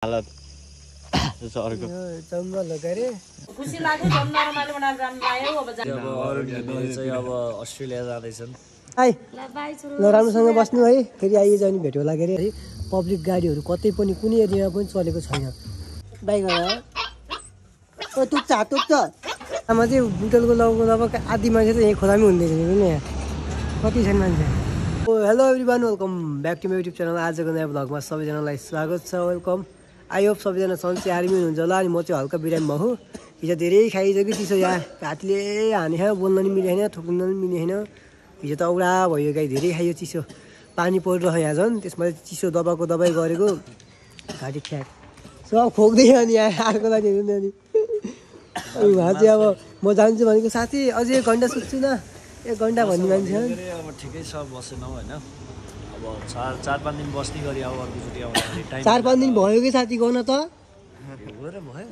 हालत सरको जम्मा लगारे खुसी लाग्यो जम्मा रमाइलो बनाएर जान लाग्यो अब चाहिँ अब अस्ट्रेलिया जाँदैछन् हाई ल राम्रोसँग बस्नु है फेरि आइज अनि भेट होला के अरे है पब्लिक गाडीहरू कतै पनि कुनै एरियामा पनि चलेको छैन बाइक ओ तुक्छ आमा चाहिँ बुटलको लगभग आधी मान्छे त यहीँ खोलामै हुँदैन नि यहाँ कति छन् मान्छे oh hello everyone welcome back to my YouTube channel आजको नयाँ भ्लगमा सबैजनालाई स्वागत छ वेलकम आई होप सबैजना सन्चै आर्मी हुनुहुन्छ होला अनि म चाहिँ हल्का बिरामीमा हो हिजो धेरै खाइसक्यो कि चिसो यहाँ हातले हाने बोल्न नि मिलेन थुक्न नि मिलेन हिजो त औडा भयो गाई धेरै खायो चिसो पानी परिरह्यो यहाँ झन् त्यसमा चिसो दबाको दबाई गरेको घाँटी ठ्याक सब खोक्दै अनि यहाँ अर्को लागि हुँदैन अनि उहाँ चाहिँ अब म जान्छु भनेको साथी अझै 1 घन्टा सुत्छु न 1 घन्टा भन्ने मान्छे अब ठिकै छ बसेनौ हैन अब 4-5 दिन बस्ने गरी अब अर्कोचोटि आउँदाखेरि टाइम 4-5 दिन भयो कि साथी गउन त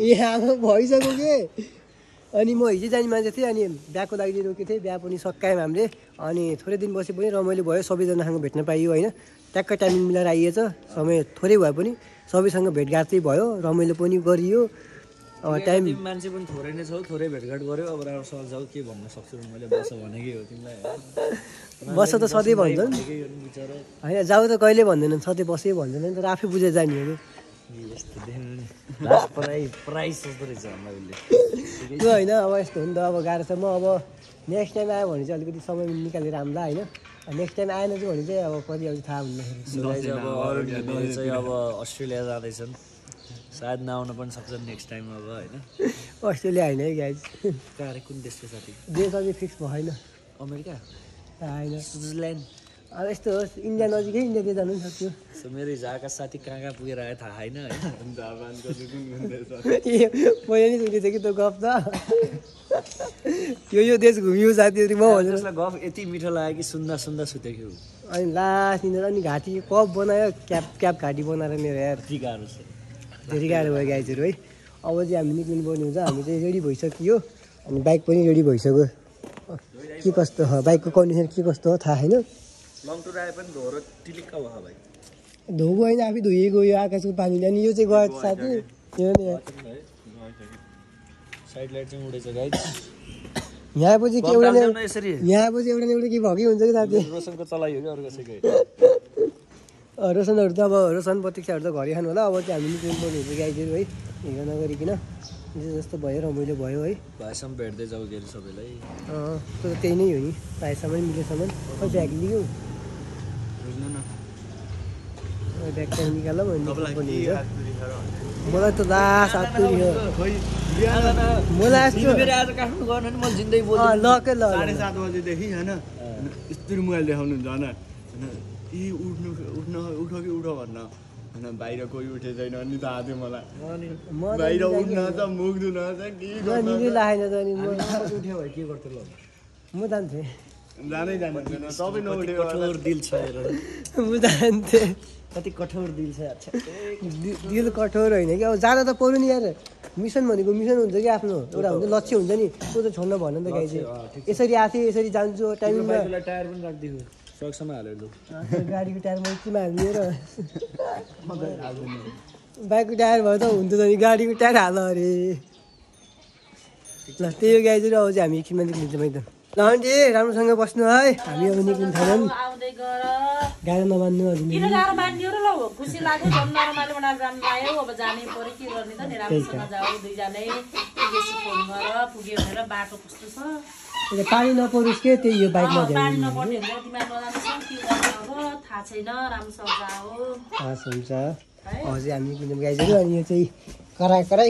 यहाँ भइसक्यो के अनि म हिजो जाने मान्छे थिएँ अनि बिहाको लागि रोकेको थिएँ बिहा पनि सकायौँ हामीले अनि थोरै दिन बसे पनि रमाइलो भयो सबैजनासँग भेट्न पाइयो होइन ट्याक्क टाइमिङ मिलाएर आइएछ समय थोरै भए पनि सबैसँग भेटघाट चाहिँ भयो रमाइलो पनि गरियो टाइम मान्छे पनि थोरै नै छौ थोरै भेटघाट गर्यो अब राम्रोसँग जाऊ के भन्न सक्छु मैले बस भनेकै हो तिमीलाई बस त सधैँ भन्छन् होइन जाऊ त कहिले भन्दैनन् सधैँ बसै भन्दैनन् तर आफै बुझेर जाने हो त्यो होइन अब यस्तो हो नि त अब गाह्रो छ म अब नेक्स्ट टाइम आयो भने चाहिँ अलिकति समय निकालेर आउँला होइन नेक्स्ट टाइम आएन चाहिँ भने चाहिँ अब कति आउँछ थाहा हुँदैन अब अस्ट्रेलिया जाँदैछन् सायद नआउन पनि सक्छ नेक्स्ट टाइम अब होइन अस्ट्रेलिया होइन है गाइज कहाँ कुन देशको साथी देश अझै फिक्स भएन अमेरिका होइन स्विजरल्यान्ड अब यस्तो होस् इन्डिया नजिकै इन्डियातिर जानु पनि सक्यो मेरो हिजोका साथी कहाँ पुगेर आयो थाहा छैन पहिला नि सुनेको थिएँ कि त्यो गफ त यो देश घुमियो साथीहरू म भनेर त्यसलाई गफ यति मिठो लाग्यो कि सुन्दा सुन्दा सुतेको अनि लास्ट निन्द्रा अनि घाँटी कप बनायो क्याप घाँटी बनाएर मेरो यार गाह्रो छ धेरै गाह्रो भयो गाइजहरू है अब चाहिँ हामी निक्लिनु पर्ने हुन्छ हामी चाहिँ रेडी भइसक्यो अनि बाइक पनि रेडी भइसक्यो के कस्तो हो बाइकको कन्डिसन के कस्तो हो थाहा छैन लङ टुर आए पनि धोरो टिलिक्क भयो भाइ धोएको होइन आफै धोइएको यो आकाशको पानीले अनि यो चाहिँ गयो साथी यो नि साइड लाइट चाहिँ उडेछ गाइस यहाँ पछि के एउटा यहाँ पछि एउटा न एउटा के भएकै हुन्छ कि साथी रोशनको चलाइ हो कि अरू कसैको रोशनहरू त अब रोशन प्रतीक्षाहरू त घरै खानु होला अब चाहिँ हामी निक्लिनु पर्ने हुन्छ गाइजहरू है हिँड नगरिकन जस्तो भयो रमाइलो भयो है भाइसम्म भेट्दै जाऊ के सबैलाई त्यो त त्यही नै हो नि भाइसम्म मिलेसम्म खै ब्याग लियो ब्याग चाहिँ निकालौँ मलाई त लास्ट आत्तुरी हो मलाई लकै ल 7:30 बजेदेखि होइन यस्तो मोबाइल देखाउनुहुन्छ होइन उठ कि उठ भन्न होइन बाहिर कोही उठे छैन नि त आएको मलाई बाहिर उठ्न त मुख धुन म जान्थेँ जानै जान्दैन सबै नउठे कठोर दिल छ म जान्थेँ कति कठोर दिल छ दिल कठोर होइन कि अब जाँदा त पऱ्यो नि यार मिसन भनेको मिसन हुन्छ कि आफ्नो एउटा हुन्छ लक्ष्य हुन्छ नि त्यो त छोड्न भन नि त गाई चाहिँ यसरी आएको थिएँ यसरी जान्छु टाइममा टायर पनि राखिदियो सक्सम्म हालेर लु गाडीको टायरमा किमा हालिदिएर बाइकको टायर भयो त हुन्थ्यो त नि गाडीको टायर हाल अरे ल त्यही हो गाई चाहिँ अब चाहिँ हामी एकछिनमा निक्लिन्छौँ एकदम ल आन्टी राम्रोसँग बस्नु है हामी अब निक्लिन्छ गाह्रो नमान्नु किन गाह्रो मान्यो र ल खुसी लाग्यो जम्मा रमाइलो बनाएर जान लाग्यो अब जानै पर्यो के गर्ने त नि राम्रोसँग जाऊ दुईजनै बेसी फोन गर पुग्यो भनेर बाटो कस्तो छ पानी नपरोस् के त्यही हो बाइकमा पानी नपर्ने भनेर तिमीलाई नजान्छ के गर्ने अब थाहा छैन राम्रोसँग जाऊ हस् हुन्छ अझै हामी निक्लिन्छौँ गाइजहरू अनि यो चाहिँ कराई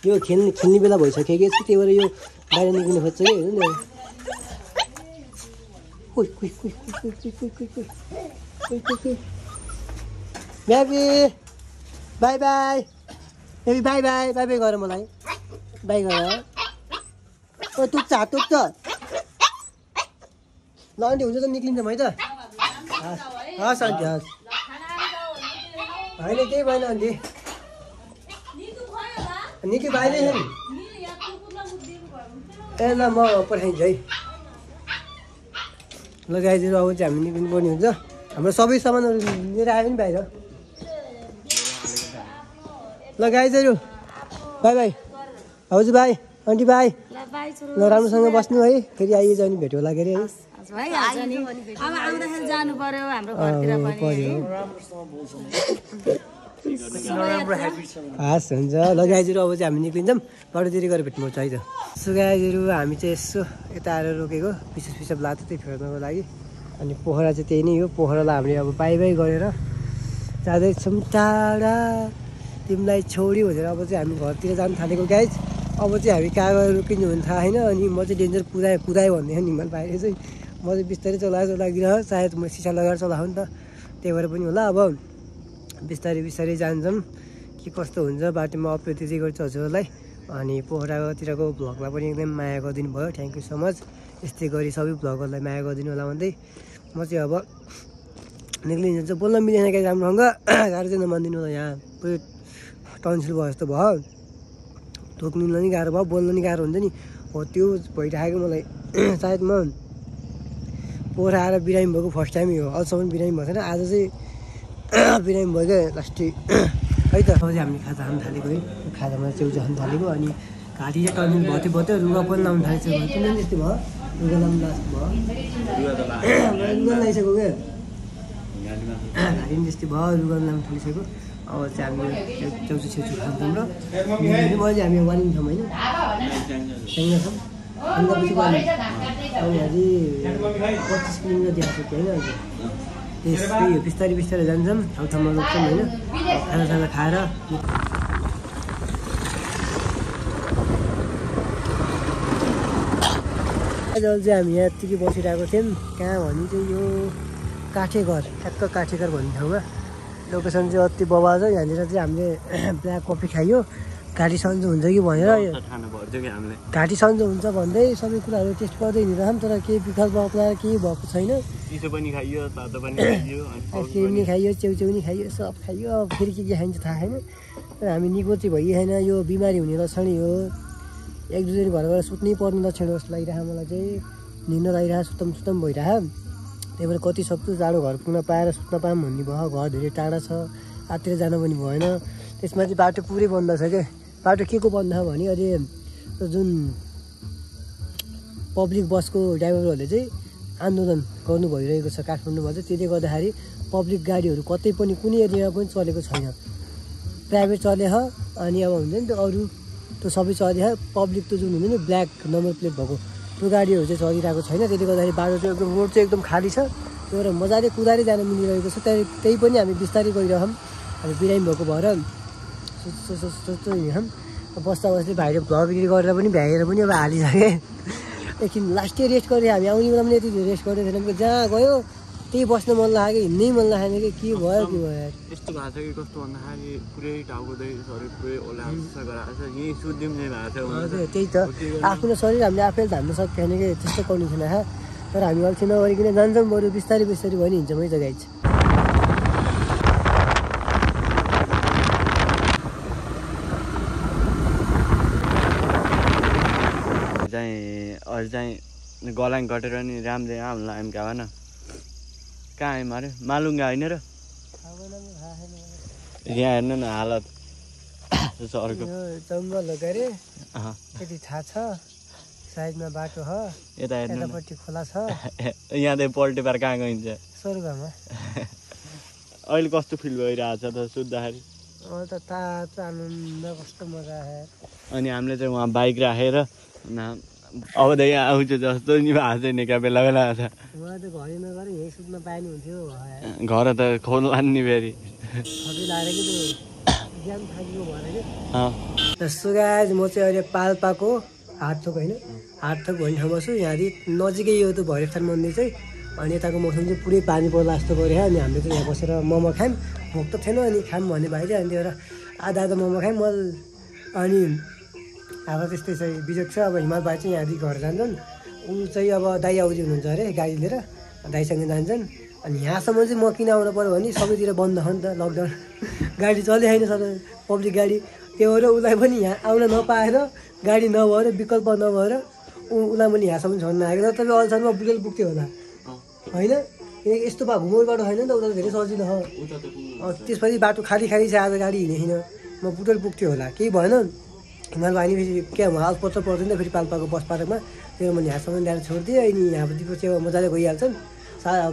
यो खेल्ने बेला भइसक्यो कि त्यही भएर यो बाहिर निक्लिनु खोज्छ कि हेर्नु नि baby by by baby by by by by गर मलाई बाई गर ओ तुक्छ ल आन्टी हुन्छ त निक्लिन्छौँ है त हस् आन्टी हस् होइन केही भएन आन्टी निकै बाहिरै छ नि ए ल म पठाइदिन्छु है ल गाइजहरू अब चाहिँ हामी निक्लिनु पर्ने हुन्छ हाम्रो सबै सामानहरू लिएर आयो नि बाहिर ल गाइजहरू बाई बाई हजुर भाइ आन्टी भाइ ल राम्रोसँग बस्नु है फेरि आइज अनि भेट होला के अरे है अब आउँदाखेरि जानु पर्यो हाम्रो घरतिर पनि हस् हुन्छ ल गाइजहरू अब चाहिँ हामी निक्लिन्छौँ बाटोतिर गएर भेट्नुपर्छ है त सो गाइजहरू हामी चाहिँ यसो यता आएर रोकेको पिसाब लाग्थ्यो त्यही फेर्नको लागि अनि पोखरा चाहिँ त्यही नै हो पोखरालाई हामीले अब बाई गरेर जाँदैछौँ टाढा तिमीलाई छोड्यो भनेर अब चाहिँ हामी घरतिर जानु थालेको गाइज अब चाहिँ हामी कहाँ गएर रोकिनु भने थाहा छैन अनि म चाहिँ डेन्जर कुदाएँ भन्ने हिमाल बाहिर चाहिँ म चाहिँ बिस्तारै चलाइरह सायद म सिसा लगाएर चलाएको नि त त्यही भएर पनि होला अब बिस्तारै जान्छौँ के कस्तो हुन्छ बाटोमा अपडेट दिँदै गर्छु हजुरहरूलाई अनि पोखरातिरको भ्लगलाई पनि एकदम माया गरिदिनु भयो थ्याङ्क यू सो मच यस्तै गरी सबै भ्लगहरूलाई माया गरिदिनु होला भन्दै म चाहिँ अब निक्लिन्छ बोल्न मिलेन क्या राम्रोसँग गाह्रो चाहिँ नमानिदिनु होला यहाँ पुरै टन्सिल भयो जस्तो भयो थोक्नु नि गाह्रो भयो बोल्नु नि गाह्रो हुन्छ नि हो त्यो भइरहेको मलाई सायद म पोखरा आएर बिरामी भएको फर्स्ट टाइम हो अहिलेसम्म बिरामी भएको छैन आज चाहिँ बिरामी भयो क्या लास्टै है त अब चाहिँ हामीले खाजा खान थालेको है खाजामा च्याउचा खान थालेको अनि घाँटी चाहिँ टर्निङ भयो रुगा पनि लाउनु थालेको छ किन त्यस्तो भयो रुगा लाउनु लास्ट भयो रुगा लगाइसक्यो क्या घाँटी पनि त्यस्तै भयो रुगा लाउनु थालिसक्यो अब चाहिँ हामीले च्याउचो छेउचो खान्छौँ र मैले चाहिँ हामी वालिङ छौँ होइन सँगै छौँ अन्त पछि वालिङ अनि अझै 25 किलोमिटर दिएको थियो होइन त्यही हो बिस्तारै जान्छौँ ठाउँमा रोक्छौँ होइन खानासाना खाएर आज चाहिँ हामी यहाँ यत्तिकै बसिरहेको थियौँ कहाँ भने चाहिँ यो काठेघर ठ्याक्क काठेघर भन्ने ठाउँमा लोकेसन चाहिँ अति बबा छ यहाँनिर चाहिँ हामीले ब्ल्याक कफी खायो घाँटी सन्चो हुन्छ कि भनेर घाँटी सन्चो हुन्छ भन्दै सबै कुराहरू टेस्ट गर्दै हिँडिरहौँ तर केही विकल्प अप्नाएर केही भएको छैन चिसो पनि खाइयो तातो पनि खाइयो आइसक्रिम नि खाइयो च्याउच्याउ नि खाइयो सब खाइयो अब फेरि के खाइन्छ थाहा छैन तर हामी निको चाहिँ भइएन यो बिमारी हुने लक्षण हो एक दुई दिन घर गएर सुत्नै पर्ने लक्षण जस्तो लागिरहेको मलाई चाहिँ निन्द्रा लागिरहेको सुतम भइरहेको त्यही भएर कति सक्दो जाडो घर पुग्न पाएर सुत्न पाऊँ भन्ने भयो घर धेरै टाढा छ आतिर जान पनि भएन त्यसमा चाहिँ बाटो पुरै बन्द छ क्या बाटो के को बन्द छ भने अहिले जुन पब्लिक बसको ड्राइभरहरूले चाहिँ आन्दोलन गर्नु भइरहेको छ काठमाडौँमा चाहिँ त्यसले गर्दाखेरि पब्लिक गाडीहरू कतै पनि कुनै एरियामा पनि चलेको छैन प्राइभेट चले अनि अब हुन्छ नि त्यो अरू त्यो सबै चले पब्लिक त जुन हुन्छ नि ब्ल्याक नम्बर प्लेट भएको त्यो गाडीहरू चाहिँ चलिरहेको छैन त्यसले गर्दाखेरि बाटो चाहिँ एकदम रोड चाहिँ एकदम खाली छ त्यो भएर मजाले कुदारी जान मिलिरहेको छ त्यही पनि हामी बिस्तारै गइरहौँ अब बिरामी भएको भएर सोच्छु हिँडौँ बस्दा भाइले भ्लगगिरी गरेर पनि भ्याएर पनि अब हालिसकेँ एकछिन लास्टै रेस्ट गरेँ हामी आउने बेला पनि यति रेस्ट गरेको थिएन जहाँ गयो त्यही बस्न मन लाग्यो हिँड्नै मन लागेन कि के भयो यस्तो भएको छ कि कस्तो भन्दाखेरि पुरै टाउको शरीर पुरै ओलासा गराएको छ यहीँ सुत्दिउँ नै भएको छ हजुर त्यही त आफ्नो शरीर हामीले आफैले धान्न सकेन कि त्यस्तो कन्डिसन आयो तर हामी अल्छी नगरिकन जान्छौँ बरु बिस्तारै भयो भने हिँड्छौँ है त गाइज अरू चाहिँ गलाङ कटेर नि राम्रै हामीलाई आइम कहाँ भन कहाँ आइम अरे मालुङ्गा होइन र यहाँ हेर्नु न हालत सरको जङ्गल हो के अरे त्यति थाहा छ साइडमा बाटो हो यता यतापट्टि खोला छ यहाँ चाहिँ पल्टे पार कहाँ गइन्छ स्वर्गमा अहिले कस्तो फिल भइरहेको छ त सुत्दाखेरि त तातो आनन्द कस्तो मजा आयो अनि हामीले चाहिँ उहाँ बाइक राखेर अब त यहाँ आउँछ जस्तो नि भएको छैन क्या बेला बेला छ मलाई त घरै नगरे यहीँ सुत्न पाइने हुन्थ्यो घर त खोल्ला नि फेरि लाएर कि त्यो ज्यान थाकेको भएर कि जस्तो गाइज म चाहिँ अहिले पाल्पाको हाटथोक होइन हाटथोक भन्ने ठाउँमा छु यहाँदेखि नजिकै यो त भैरवथान मन्दिर चाहिँ अनि यताको मौसम चाहिँ पुरै पानी पर्ला जस्तो गऱ्यो अनि हामीले चाहिँ यहाँ बसेर मोमो खायौँ भोक त थिएन अनि खाऊँ भन्ने भाइ चाहिँ अनि त्यही भएर आधा मोमो खायौँ अनि अब त्यस्तै चाहिँ बिजोग छ अब हिमाल भाइ चाहिँ यहाँदेखि घर जान्छन् ऊ चाहिँ अब दाइ आउजी हुनुहुन्छ अरे गाडी लिएर दाइसँग जान्छन् अनि यहाँसम्म चाहिँ म किन आउनु पऱ्यो भने सबैतिर बन्द छ नि त लकडाउन गाडी चले छैन सर पब्लिक गाडी त्यो भएर उसलाई पनि यहाँ आउन नपाएर गाडी नभएर विकल्प नभएर उसलाई पनि यहाँसम्म छोड्न आएको छ तपाईँ अहिलेसम्म बुझेर पुग्थ्यो होला होइन किनकि यस्तो भए घुमाउनु बाटो छैन नि त उता धेरै सजिलो छ त्यसपछि बाटो खाली छ आज गाडी हिँडेन म बुटोल पुग्थ्यो होला केही भएन हिमाल भाइ फेरि के अलपत्र पर्दैन फेरि पाल्पाको बस पार्कमा त्यो मैले यहाँसम्म ल्याएर छोडिदिएँ अनि यहाँपट्टिको चाहिँ मजाले गइहाल्छन्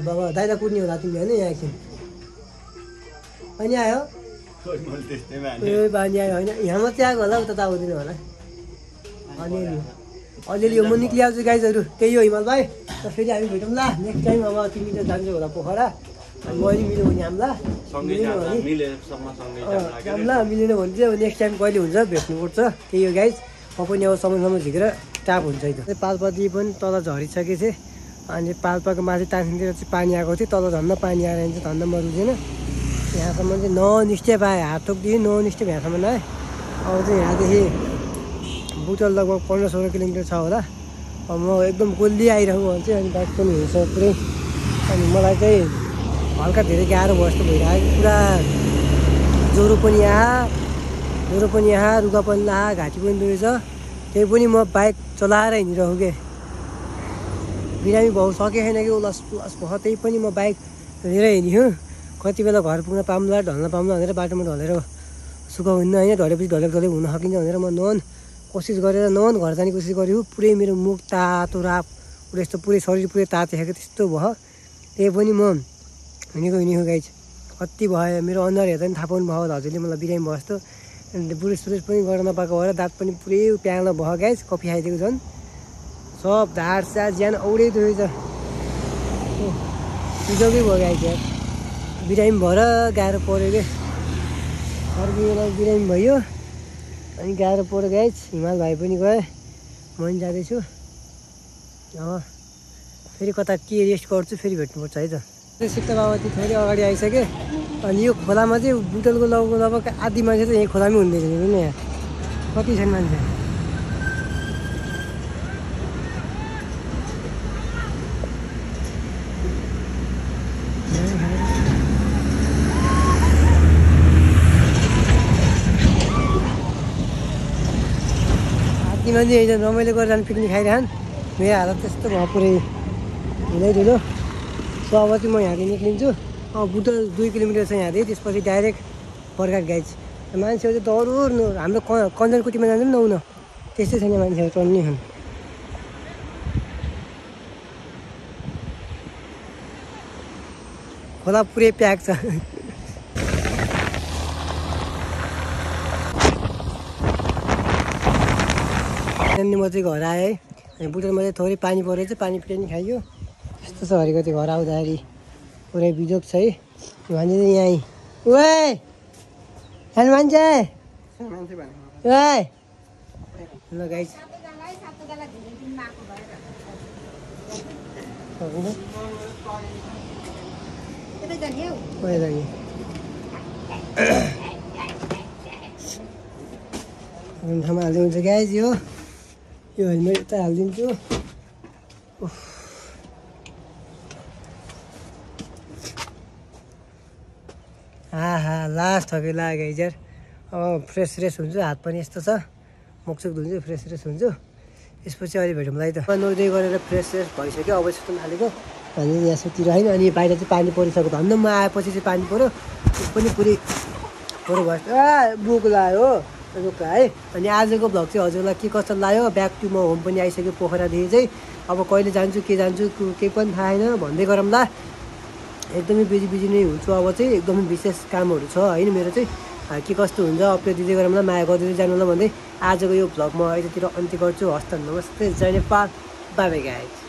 बाबा दाइदा कुद्ने होला तिमी होइन यहाँ एकछिन अनि आयो ए बानी आयो होइन यहाँ मात्रै आएको होला उता त आउँदैन होला अलिअलि म निक्लिहाल्छु गाइजहरू त्यही हो हिमाल भाइ त फेरि हामी भेटौँ ल नेक्स्ट टाइम अब तिमी त जान्छौ होला पोखरा अनि मैले मिल्यो भने हामी ल मिलेन भने चाहिँ अब नेक्स्ट टाइम कहिले हुन्छ भेट्नुपर्छ त्यही हो गाइज म पनि अब समयसम्म झिकेर टाप हुन्छ है त पाल्पादेखि पनि तल झरिसकेको थिएँ अनि पाल्पाको माथि टाँसिनतिर चाहिँ पानी आएको थियो तल झन्न पानी आएर चाहिँ धन्न म रुझेन यहाँसम्म चाहिँ ननिस्टे पाएँ हात ठोकदेखि ननिस्टे यहाँसम्म आएँ अब चाहिँ यहाँदेखि बुटोल लगभग 15-16 किलोमिटर छ होला अब म एकदम गोली आइरहेको भने चाहिँ अनि बाइक पनि हिँड्छ पुरै अनि मलाई चाहिँ हल्का धेरै गाह्रो भयो जस्तो भइरहेको पुरा ज्वरो पनि यहाँ रुगा पनि ला घाँटी पनि दुखेछ त्यही पनि म बाइक चलाएर हिँडिरहेको के बिरामी भाउ सकेको छैन कि उलास भयो त्यही पनि म बाइक लिएर हिँड्यो कति बेला घर पुग्न पाउँला ढल्न पाउँला भनेर बाटोमा ढलेर सुकाउनु होइन ढलेपछि ढलेको हुन सकिन्छ भनेर म कोसिस गरेर घर जाने कोसिस गरेँ पुरै मेरो मुख तातो राप पुरै यस्तो पुरै शरीर पुरै तातो खाएको त्यस्तो भयो त्यही पनि म हिँडेको गाइज कति भयो मेरो अनुहार हेर्दा पनि थाहा पाउनु भयो हजुरले मलाई बिरामी भयो जस्तो बुढेस पनि गर्न नपाएको भएर दाँत पनि पुरै प्याल्न भयो गाइज कफी खाइदिएको झन् सब ढाड साड ज्यान औडै दुखेछ बिजोकै भयो गाइज यार बिरामी भएर गाह्रो पऱ्यो क्या अर्को बेला बिरामी भयो अनि गाह्रो पऱ्यो गाइज हिमाल भाइ पनि गएँ म पनि जाँदैछु अब फेरि कता के रेस्ट गर्छु फेरि भेट्नुपर्छ है त सिक्ता बाबाती थोरै अगाडि आइसकेँ अनि यो खोलामा चाहिँ बुटोलको लगभग आधी मान्छे चाहिँ यहीँ खोलामै हुँदैछ नि यहाँ कति छन् मान्छे आधी मान्छे यही रमाइलो गरेर जानु पिकनिक खाइरहन् मेरो हालत त्यस्तो भयो पुरै हिँड्दै सो अब चाहिँ म यहाँदेखि निक्लिन्छु अब बुटोल 2 किलोमिटर छ यहाँदेखि त्यसपछि डाइरेक्ट बर्गाट गाइज मान्छेहरू चाहिँ दौड्नु हाम्रो कञ्चनकुटीमा जान्छ नि नहुन त्यस्तै छैन मान्छेहरू टन्नी छन् खोला पुरै प्याक छ त्यहाँदेखि म चाहिँ घर आएँ है अनि बुटोलमा चाहिँ थोरै पानी परेछ पानी पिटानी खाइयो यस्तो छ हरेको त्यो घर आउँदाखेरि पुरै बिजोग छ है मान्छे चाहिँ यहीँ ओए सानो मान्छे ओए ल गाइस ठाउँमा हाल्दै हुन्छ गाइस यो हेलमेट यता हालिदिन्छु लास्ट थके लाग्यो हिजर अब फ्रेस हुन्छु हात पनि यस्तो छ मुखसुख धुन्छु फ्रेस हुन्छु यसपछि अहिले भेटौँला है त नुहाउँदै गरेर फ्रेस भइसक्यो अब सुत्नु थालेको अनि यहाँ सुतिरहेन अनि बाहिर चाहिँ पानी परिसक्यो धन्न म आएपछि चाहिँ पानी पऱ्यो त्यस पनि पुरै पऱ्यो भयो बुक लाग्यो रुख है अनि आजको भ्लग चाहिँ हजुरलाई के कस्तो लाग्यो ब्याक टु म होम पनि आइसक्यो पोखरादेखि चाहिँ अब कहिले जान्छु के जान्छु केही पनि थाहा छैन भन्दै गरौँला एकदमै बिजी नै हुन्छु अब चाहिँ एकदमै विशेष कामहरू छ होइन मेरो चाहिँ के कस्तो हुन्छ अपडेट दिँदै गरौँला माया गरिदिँदै जानुला भन्दै आजको यो भ्लग म यतातिर अन्त्य गर्छु हस्त नमस्ते जय नेपाल बाई बाई गाइस।